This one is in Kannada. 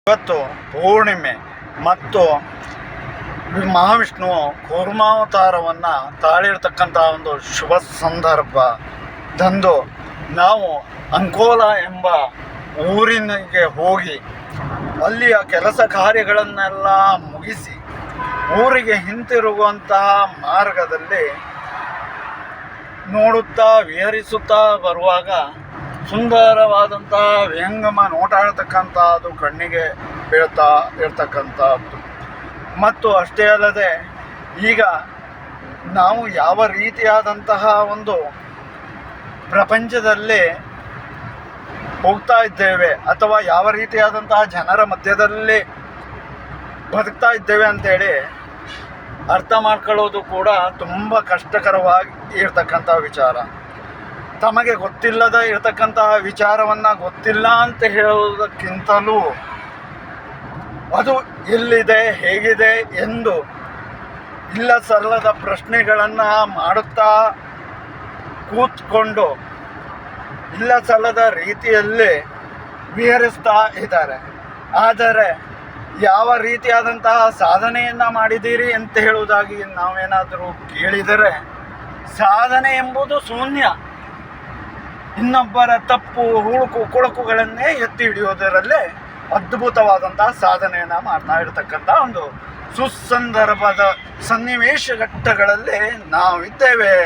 ಇವತ್ತು ಪೂರ್ಣಿಮೆ ಮತ್ತು ಮಹಾವಿಷ್ಣುವು ಕೂರ್ಮಾವತಾರವನ್ನು ತಾಳಿರ್ತಕ್ಕಂಥ ಒಂದು ಶುಭ ಸಂದರ್ಭದಂದು ನಾವು ಅಂಕೋಲ ಎಂಬ ಊರಿನಿಗೆ ಹೋಗಿ ಅಲ್ಲಿಯ ಕೆಲಸ ಕಾರ್ಯಗಳನ್ನೆಲ್ಲ ಮುಗಿಸಿ ಊರಿಗೆ ಹಿಂತಿರುಗುವಂತಹ ಮಾರ್ಗದಲ್ಲಿ ನೋಡುತ್ತಾ ವಿಹರಿಸುತ್ತಾ ಬರುವಾಗ ಸುಂದರವಾದಂತಹ ವಿಹಂಗಮ ನೋಟಾಡ್ತಕ್ಕಂಥದ್ದು ಕಣ್ಣಿಗೆ ಬೀಳ್ತಾ ಇರ್ತಕ್ಕಂಥದ್ದು. ಮತ್ತು ಅಷ್ಟೇ ಅಲ್ಲದೆ ಈಗ ನಾವು ಯಾವ ರೀತಿಯಾದಂತಹ ಒಂದು ಪ್ರಪಂಚದಲ್ಲಿ ಹೋಗ್ತಾ ಇದ್ದೇವೆ ಅಥವಾ ಯಾವ ರೀತಿಯಾದಂತಹ ಜನರ ಮಧ್ಯದಲ್ಲಿ ಬದುಕ್ತಾ ಇದ್ದೇವೆ ಅಂತೇಳಿ ಅರ್ಥ ಮಾಡ್ಕೊಳ್ಳೋದು ಕೂಡ ತುಂಬ ಕಷ್ಟಕರವಾಗಿ ಇರ್ತಕ್ಕಂಥ ವಿಚಾರ. ತಮಗೆ ಗೊತ್ತಿಲ್ಲದ ಇರತಕ್ಕಂತಹ ವಿಚಾರವನ್ನು ಗೊತ್ತಿಲ್ಲ ಅಂತ ಹೇಳುವುದಕ್ಕಿಂತಲೂ ಅದು ಎಲ್ಲಿದೆ ಹೇಗಿದೆ ಎಂದು ಇಲ್ಲ ಸಲ್ಲದ ಪ್ರಶ್ನೆಗಳನ್ನು ಮಾಡುತ್ತಾ ಕೂತ್ಕೊಂಡು ಇಲ್ಲ ಸಲ್ಲದ ರೀತಿಯಲ್ಲಿ ವಿಹರಿಸ್ತಾ ಇದ್ದಾರೆ. ಆದರೆ ಯಾವ ರೀತಿಯಾದಂತಹ ಸಾಧನೆಯನ್ನು ಮಾಡಿದ್ದೀರಿ ಅಂತ ಹೇಳುವುದಾಗಿ ನಾವೇನಾದರೂ ಕೇಳಿದರೆ ಸಾಧನೆ ಎಂಬುದು ಶೂನ್ಯ. ಇನ್ನೊಬ್ಬರ ತಪ್ಪು ಹುಳುಕು ಕೊಳಕುಗಳನ್ನೇ ಎತ್ತಿ ಹಿಡಿಯೋದರಲ್ಲೇ ಅದ್ಭುತವಾದಂತಹ ಸಾಧನೆಯನ್ನು ಮಾಡ್ತಾ ಇರತಕ್ಕಂಥ ಒಂದು ಸುಸಂದರ್ಭದ ಸನ್ನಿವೇಶ ಘಟ್ಟಗಳಲ್ಲಿ ನಾವಿದ್ದೇವೆ.